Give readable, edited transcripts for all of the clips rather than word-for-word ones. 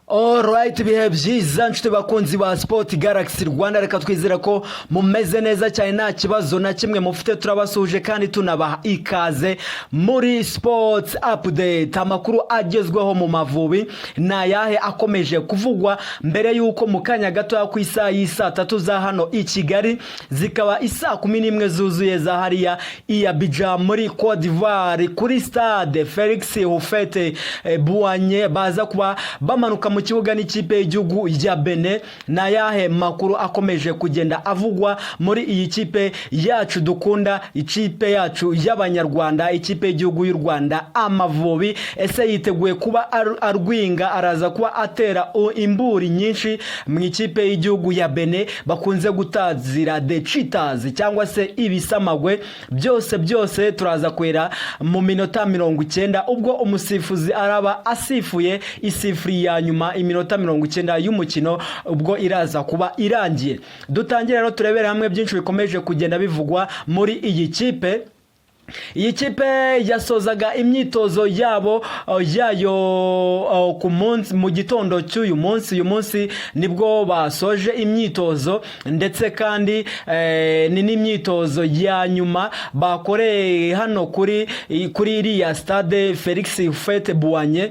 Alright, bihe byiza nshuti bakunzi ba Sport Galaxy Rwanda, reka twizera ko mumeze neza cyane nta kibazo na kimwe mufite. Turabasuje kandi tunabaha ikaze muri Sports Update. Amakuru agezweho mu Mavubi na yahe akomeje kuvugwa mbere yuko mu kanya gato ku isaha y'isa 3 za hano i Kigali zikaba isa 11 zuzuye za hariya i Abidjan muri Côte d'Ivoire kuri stade Felix Houphouët-Boigny baza kuba bamanuka mu kibuga n'ikipe y'igihugu ya Benin. Na yahe makuru akomeje kugenda avugwa muri iyi kipe yacu dukunda, ikipe yacu y'abanyarwanda, ikipe y'igihugu y'u Rwanda Amavubi. Ese yiteguye kuba arwinga, araza kuba atera imburi nyinshi mu ikipe y'igihugu ya Benin bakunze gutazira the cheetahs cyangwa se ibisamagwe. Byose turaza kwera mu minota 90 ubwo umusifuzi araba asifuye isifuri ya nyuma iminota 90 y'umukino ubwo iraza kuba irangiye. Dutangira rero turebera hamwe byinshi bikomeje kugenda bivugwa muri iyi kipe. Iyi kipe yasozaga imyitozo yabo yayo ku munsi mu gitondo cy'uyu munsi. Uyu munsi nibwo basoje imyitozo, ndetse kandi ni n'imyitozo ya nyuma bakoreye hano kuri iriya stade Felix Houphouët-Boigny.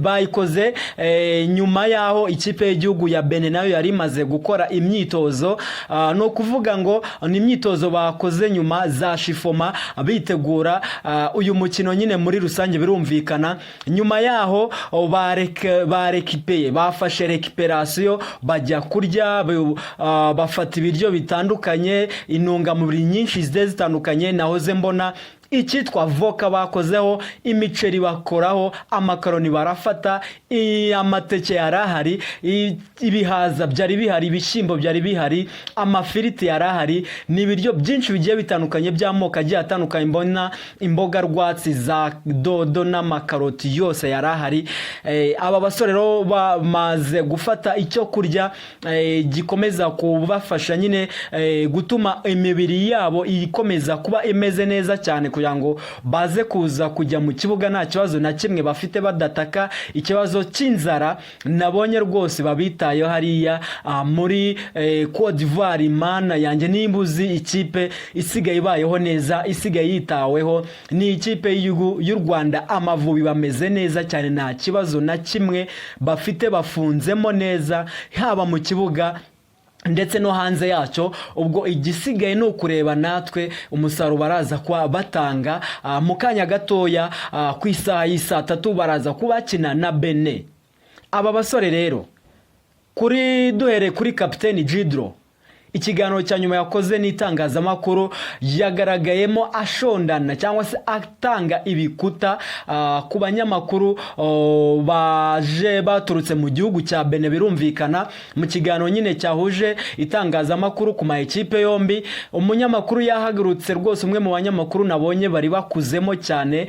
Bayikoze nyuma yaho ikipe y'igihugu ya Benin nayo yari imaze gukora imyitozo. No kuvuga ngo ni imyitozo bakoze nyuma za shifoma bitegura uyu mukino nyine muri rusange. Birumvikana nyuma yaho barekipeye, bafashe recuperation bajya kurya, bafata ibiryo bitandukanye, intungamubiri nyinshi zitandukanye. Nahoze mbona icyitwa voka bakozeho, imiceri bakoraho, amakaroni barafata, amateke yarahari, ibihaza byari bihari, ibishyimbo byari bihari, amafiriti yarahari. Ni ibiryo byinshi bigiye bitandukanye by'amoko agiye atandukanye. Mbona imboga rwatsi za dodo n'amakaroti yose yarahari. Aba basore rero bamaze gufata icyo kurya gikomeza kubafasha nyine gutuma imibiri yabo ikomeza kuba imeze neza cyane, kugira ngo baze kuza kujya mu kibuga nta kibazo na kimwe bafite, badataka ikibazo cy'inzara. Nabonye rwose babitayo hariya muri Côte d'Ivoire. Imana yanjye nimbuzi ikipe isigaye ibayeho neza, isigaye yitaweho, ni ikipe y'u Rwanda Amavubi. Bameze neza cyane, nta kibazo na kimwe bafite, bafunzemo neza haba mu kibuga ndetse no hanze yacyo. Ubwo igisigaye no kureba natwe umusaruro baraza kwa batanga mu kanya gatoya ku isaha y'isa 3 baraza kubakina na Benin. Aba basore rero duhere kuri kapiteni Djidro, ikiganiro cya nyuma yakoze n'itangazamakuru yagaragayemo ashondana cyangwa se atanga ibikuta ku banyamakuru baje baturutse mu gihugu cya Benin. Birumvikana mu kiganiro nyine cyahuje itangazamakuru ku maekipe yombi, umunyamakuru yahagurutse rwose, umwe mu banyamakuru nabonye bari bakuzemo cyane,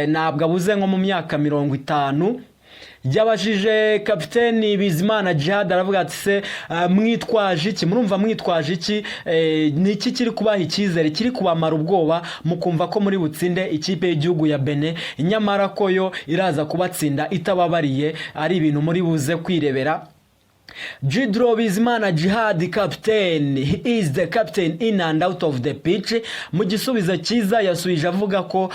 ntabwo abuze nko mu myaka 50. Yabajije kapiteni Bizimana Djihad, aravuga ati se mwitwaje iki, murumva mwitwaje iki, niki kiri kubaha icyizere, kiri kubamara ubwoba mukumva ko muri butsinde ikipe y'igihugu ya Benin, nyamara ko yo iraza kubatsinda itababariye, ari ibintu muri buze kwirebera. Djidro Bizimana Djihad, captain, he is the captain in and out of the pitch. Mu gisubizo cyiza yasubije avuga ko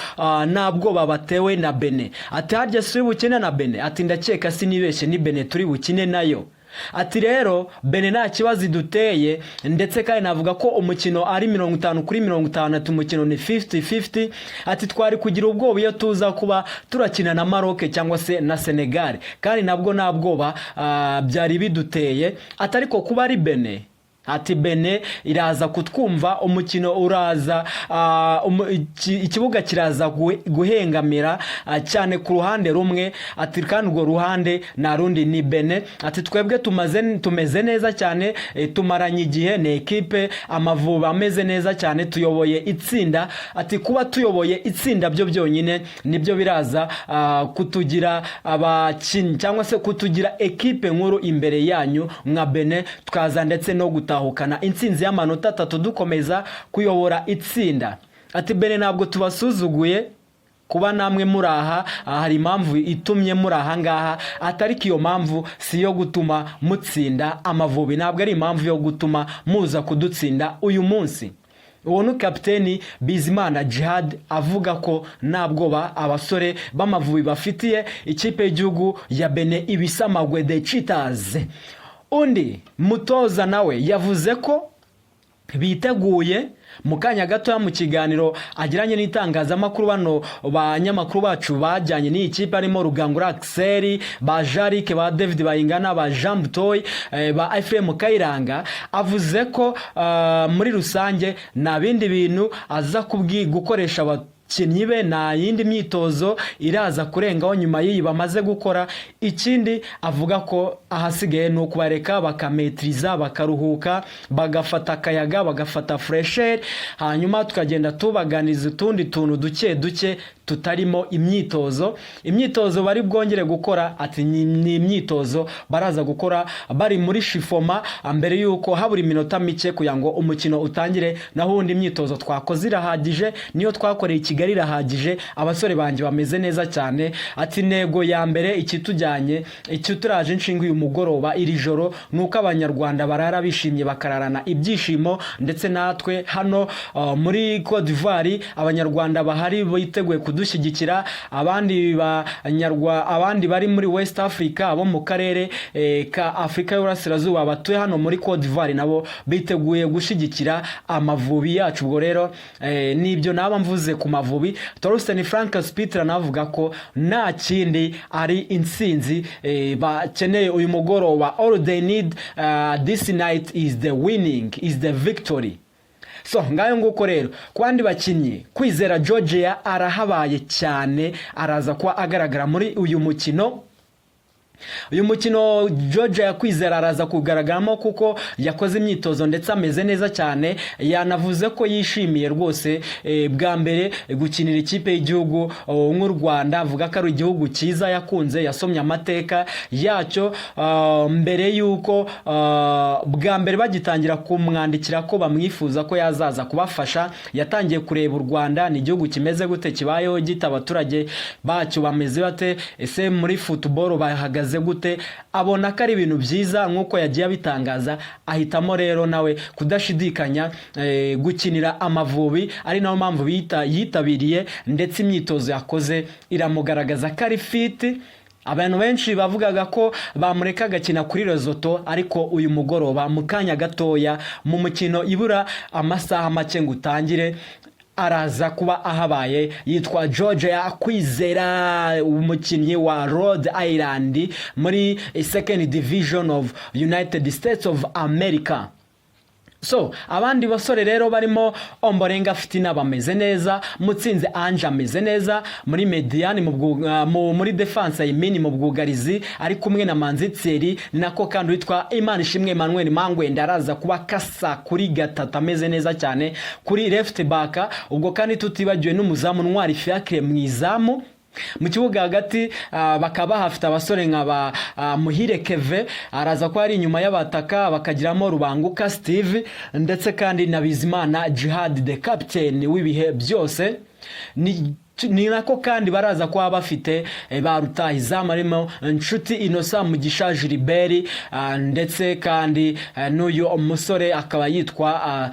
ntabwo babatewe na Benin. Ati harya si bukine na Benin, ati ndakeka sinibeshye ni Benin turi bukine nayo. Ati rero Benin nta kibazo iduteye, ndetse kandi navuga ko umukino ari 50-50, umukino ni 50-50. Ati twari kugira ubwoba iyo tuza kuba turakina na Maroc cyangwa se na Senegal, kandi nabwo nta bwoba byari biduteye. Ati ariko kuba ari Benin, ati Benin iraza kutwumva, umukino uraza ikibuga kiraza guhengamira cyane ku ruhande rumwe. Ati kandi urwo ruhande na rundi ni Benin. Ati twebwe tumeze neza cyane, tumaranye igihe, ni ekipe Amavubi ameze neza cyane, tuyoboye itsinda. Ati kuba tuyoboye itsinda byo byonyine nibyo biraza kutugira abakinnyi cyangwa se kutugira ekipe nkuru imbere yanyu nka Benin, twaza ndetse no gutahukana intsinzi y'amanota 3 dukomeza kuyobora itsinda. Ati Benin ntabwo tubasuzuguye, kuba namwe muraha hari impamvu itumye muraha ngaha, atari iyo mpamvu si yo gutuma mutsinda Amavubi, ntabwo ari impamvu yo gutuma muza kudutsinda uyu munsi. Uwo ni kapiteni Bizimana Djihad avuga ko nabwoba abasore b'Amavubi bafitiye ikipe y'igihugu ya Benin Ibisamagwe de Cheetahs. Undi mutoza nawe yavuze ko biteguye mu kanya gato mu kiganiro agiranye n'itangazamakuru, bano banyamakuru bacu bajyanye n'iyi kipe arimo Rugangura Axel, ba Jarike, ba David Bayingana, ba Jean Butoyi, ba Ephraim Kayiranga, avuze ko muri rusange nta bindi bintu aza gukoresha abakinnyi be, nta yindi myitozo iraza kurengaho nyuma y'iyi bamaze gukora. Ikindi avuga ko ahasigaye ni ukubareka bakametriza, bakaruhuka, bagafata akayaga, bagafata fresh air, hanyuma tukagenda tubaganiza utundi tuntu duke tutarimo imyitozo bari bwongere gukora. Ati ni imyitozo baraza gukora bari muri shifoma mbere yuko habura iminota mike kugira ngo umukino utangire, naho undi imyitozo twakoze irahagije, niyo twakoreye Kigali irahagije, abasore banje bameze neza cyane. Ati nego ya mbere ikitujyanye turaje inshinga uyu mugoroba iri joro nuko abanyarwanda barara bishimye bakararana ibyishimo, ndetse natwe hano muri Cote d'Ivoire abanyarwanda bahari biteguye kudushyigikira, abandi bari muri West Africa, abo mu karere ka Afrika y'Uburasirazuba batuye hano muri Cote d'Ivoire nabo biteguye gushyigikira Amavubi yacu. Ubwo rero nibyo naba mvuze ku Mavubi. Torsten Frank Spitler navuga ko nta kindi ari intsinzi bakeneye uyu mugoroba. All they need this night is the winning, is the victory. So ngayo nguko rero kwandi bakinyi Kwizera Georgia arahabaye cyane, araza kuba agaragara muri uyu mukino. Uyu mukino Georgia yakwizera araza kugaragaramo kuko yakoze imyitozo ndetse ameze neza cyane. Yanavuze ko yishimiye rwose bwa mbere gukinira ikipe y'igihugu nk'u Rwanda, avuga ko ari igihugu cyiza yakunze, yasomye amateka yacyo mbere yuko bwa mbere bagitangira kumwandikira ko bamwifuza ko yazaza kubafasha. Yatangiye kureba u Rwanda ni igihugu kimeze gute, kibayeho gita, abaturage bacyo bameze bate, ese muri football bahagaze gute. Abona ko ari ibintu byiza nk'uko yagiye abitangaza, ahitamo rero nawe kudashidikanya gukinira Amavubi, ari nayo mpamvu yitabiriye ndetse imyitozo yakoze iramugaragaza ko ari fit. Abantu benshi bavugaga ko bamureka agakina kuri Lesotho, ariko uyu mugoroba mu kanya gatoya mu mukino ibura amasaha make ngo utangire araza kuba ahabaye. Yitwa Georgia Kwizera, umukinnyi wa Rhode Island muri second division of United States of America. So abandi basore rero barimo Ombolenga Fitina bameze neza, Mutsinze Ange ameze neza muri Mediane muri defense y'imini mu bwugarizi, ari kumwe na Manzi Thierry, nako kandi witwa Imanishimwe Emmanuel Mangwenda araza kuba kasa kuri gatatu ameze neza cyane kuri left back. Ubwo kandi tutibagiwe n'umuzamu Ntwari Fiacre mwizamu. Mu kibuga hagati bakaba hafite abasore nka Muhire Keve, araza ko ari inyuma y'abataka, bakagiramo Rubanguka Steve ndetse kandi na Bizimana Djihad the captain w'ibihe byose. Ni nako kandi baraza kuba bafite ba rutahizamu arimo Nshuti Innocent Mugisha Gilbert, ndetse kandi n'uyu umusore akaba yitwa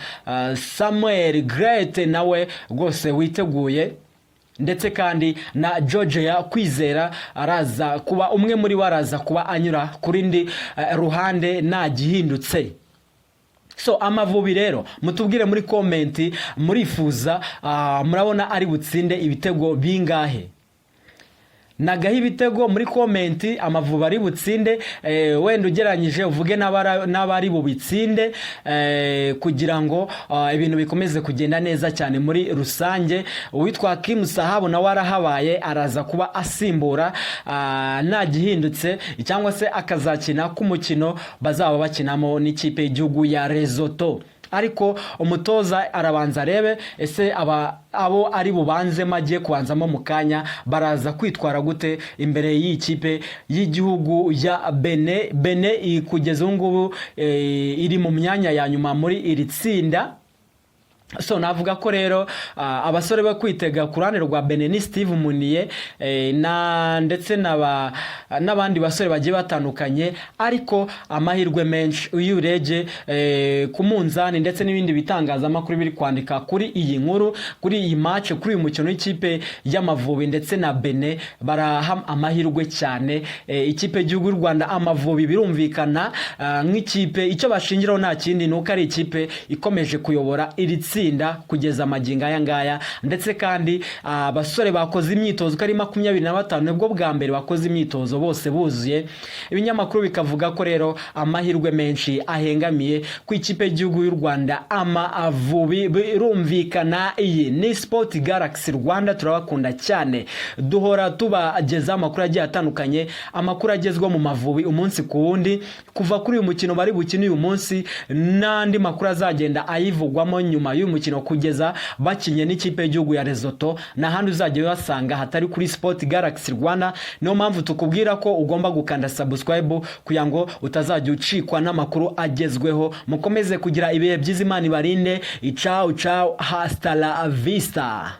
Samuel Great nawe rwose witeguye, ndetse kandi na Georgia Kwizera araza kuba umwe muri baraza kuba anyura kuri ndi ruhande nta gihindutse. So Amavubi rero mutubwire muri comment murifuza murabona ari butsinde ibitego bingahe? Nagaho ibitego muri comment Amavubi ari butsinde, wenda ugeranyije uvuge n'abari bubitsinde, kugira ngo ibintu bikomeze kugenda neza cyane muri rusange. Uwitwa Kim Sahabu na warahabaye araza kuba asimbura nta gihindutse, cyangwa se akazakina ku mukino bazaba bakinamo n'ikipe y'igihugu ya Lesotho. Ariko umutoza arabanza arebe ese abo ari bubanze magiye kubanzamo mu kanya baraza kwitwara gute imbere y'ikipe y'igihugu ya Benin kugeza ngubu iri mu myanya ya nyuma muri iri tsinda. So navuga ko rero abasore ba kwitega ku ruhande rwa Benin, Steve Muniye ndetse n'abandi basore bagiye batandukanye, ariko amahirwe menshi uyu ureje ku munzani ndetse n'ibindi bitangazamakuru biri kwandika kuri iyi nkuru, kuri iyi match, kuri uyu mukino w'ikipe y'Amavubi ndetse na Benin, baraha amahirwe cyane ikipe y'u Rwanda. Amavubi birumvikana nk'ikipe icyo bashingiraho nta kindi nuko ari ikipe ikomeje kuyobora iri tsinda kugeza amagingo aya ngaya, ndetse kandi abasore bakoze imyitozo kari 25 nibwo bwa mbere bakoze imyitozo bose buzuye. Ibinyamakuru bikavuga ko rero amahirwe menshi ahengamiye ku ikipe y'igihugu y'u Rwanda Amavubi. Birumvikana iyi ni Sport Galaxy Rwanda, turabakunda cyane, duhora tubageza amakuru agiye atandukanye, amakuru agezwa mu Mavubi umunsi ku wundi, kuva kuri uyu mukino bari bukina uyu munsi n'andi makuru azagenda ayivugwamo nyuma y'uyu mukino kugeza bakinye n'ikipe y'igihugu ya Lesotho, n'ahandi uzajya basanga hatari kuri Sport Galaxy Rwanda. Niyo mpamvu tukubwira ko ugomba gukanda subscribe kugira ngo utazajya ucikwa n'amakuru agezweho. Mukomeze kugira ibihe byiza, Imana ibarinde. Ciao ciao, hasta la vista.